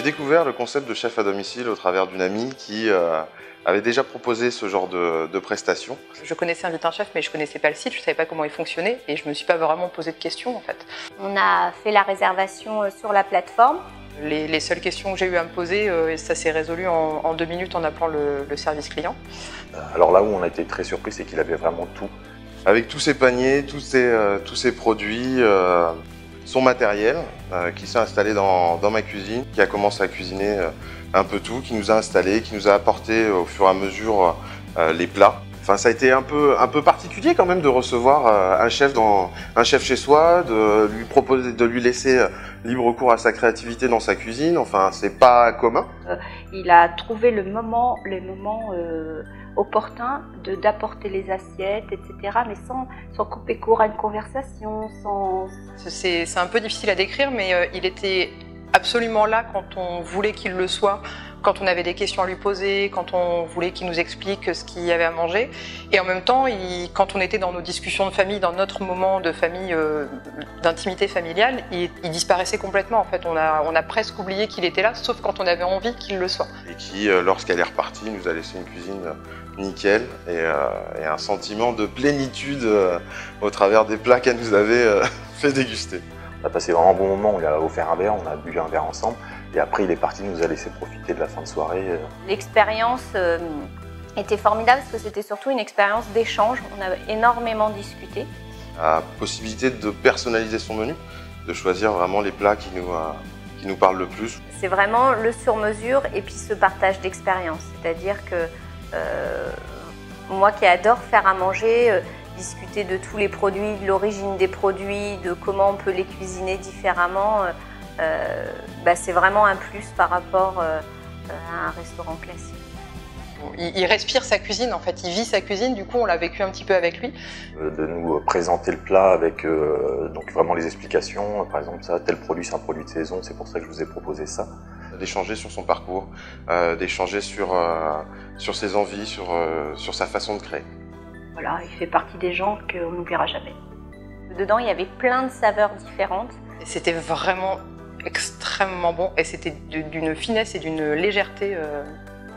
découvert le concept de chef à domicile au travers d'une amie qui avait déjà proposé ce genre de prestations. Je connaissais Invite un chef, mais je ne connaissais pas le site, je ne savais pas comment il fonctionnait et je ne me suis pas vraiment posé de questions en fait. On a fait la réservation sur la plateforme. Les seules questions que j'ai eu à me poser, ça s'est résolu en 2 minutes en appelant le service client. Alors là où on a été très surpris, c'est qu'il avait vraiment tout. Avec tous ses paniers, tous ses produits, son matériel qui s'est installé dans ma cuisine, qui a commencé à cuisiner un peu tout, qui nous a installé, qui nous a apporté au fur et à mesure les plats. Enfin, ça a été un peu particulier quand même de recevoir un chef chez soi, de lui proposer, de lui laisser libre cours à sa créativité dans sa cuisine. Enfin, c'est pas commun. Il a trouvé les moments opportuns d'apporter les assiettes, etc. Mais sans couper court à une conversation, sans... C'est un peu difficile à décrire, mais il était absolument là quand on voulait qu'il le soit, quand on avait des questions à lui poser, quand on voulait qu'il nous explique ce qu'il y avait à manger. Et en même temps, quand on était dans nos discussions de famille, dans notre moment de famille, d'intimité familiale, il disparaissait complètement. En fait, on a presque oublié qu'il était là, sauf quand on avait envie qu'il le soit. Et qui, lorsqu'elle est repartie, nous a laissé une cuisine nickel et un sentiment de plénitude au travers des plats qu'elle nous avait fait déguster. On a passé vraiment un bon moment, on lui a offert un verre, on a bu un verre ensemble. Et après, il est parti, il nous a laissé profiter de la fin de soirée. L'expérience était formidable parce que c'était surtout une expérience d'échange. On a énormément discuté. La possibilité de personnaliser son menu, de choisir vraiment les plats qui nous parlent le plus. C'est vraiment le sur-mesure et puis ce partage d'expérience. C'est-à-dire que moi qui adore faire à manger, discuter de tous les produits, de l'origine des produits, de comment on peut les cuisiner différemment, c'est vraiment un plus par rapport à un restaurant classique. Il respire sa cuisine, en fait, il vit sa cuisine, du coup on l'a vécu un petit peu avec lui. De nous présenter le plat avec donc vraiment les explications, par exemple ça, tel produit c'est un produit de saison, c'est pour ça que je vous ai proposé ça. D'échanger sur son parcours, d'échanger sur ses envies, sur sa façon de créer. Voilà, il fait partie des gens qu'on n'oubliera jamais. Dedans il y avait plein de saveurs différentes. C'était vraiment extrêmement bon et c'était d'une finesse et d'une légèreté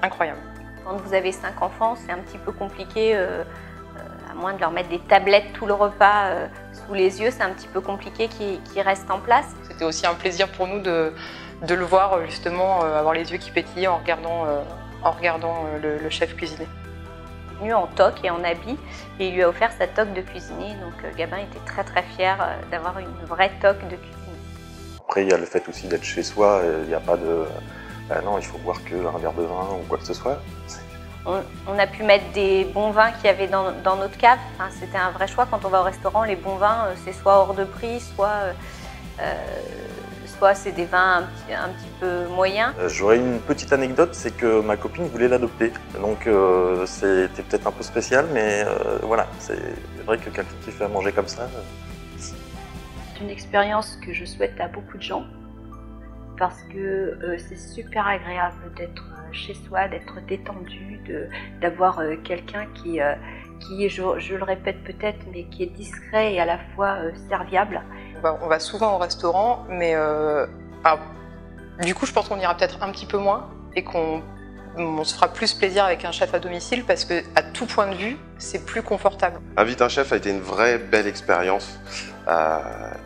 incroyable. Quand vous avez 5 enfants, c'est un petit peu compliqué, à moins de leur mettre des tablettes tout le repas sous les yeux, c'est un petit peu compliqué qu'ils restent en place. C'était aussi un plaisir pour nous de le voir justement avoir les yeux qui pétillaient en regardant le chef cuisiner. Il est venu en toque et en habit et il lui a offert sa toque de cuisinier, donc Gabin était très très fier d'avoir une vraie toque de cuisinier. Après il y a le fait aussi d'être chez soi, il n'y a pas de... non, il faut boire qu'un verre de vin ou quoi que ce soit. On a pu mettre des bons vins qu'il y avait dans notre cave. Enfin, c'était un vrai choix. Quand on va au restaurant, les bons vins, c'est soit hors de prix, soit c'est des vins un petit peu moyens. J'aurais une petite anecdote, c'est que ma copine voulait l'adopter. Donc c'était peut-être un peu spécial, mais voilà, c'est vrai que quelqu'un qui fait à manger comme ça... C'est une expérience que je souhaite à beaucoup de gens parce que c'est super agréable d'être chez soi, d'être détendu, d'avoir quelqu'un qui est, je le répète peut-être, mais qui est discret et à la fois serviable. On va souvent au restaurant, mais du coup je pense qu'on ira peut-être un petit peu moins et qu'on se fera plus plaisir avec un chef à domicile parce qu'à tout point de vue, c'est plus confortable. Invite un chef a été une vraie belle expérience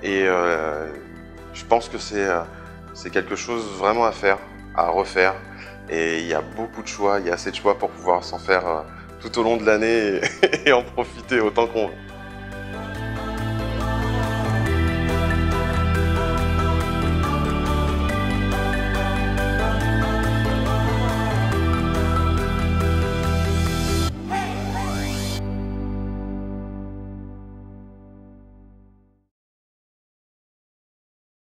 et je pense que c'est quelque chose vraiment à faire, à refaire. Et il y a beaucoup de choix, il y a assez de choix pour pouvoir s'en faire tout au long de l'année et en profiter autant qu'on veut.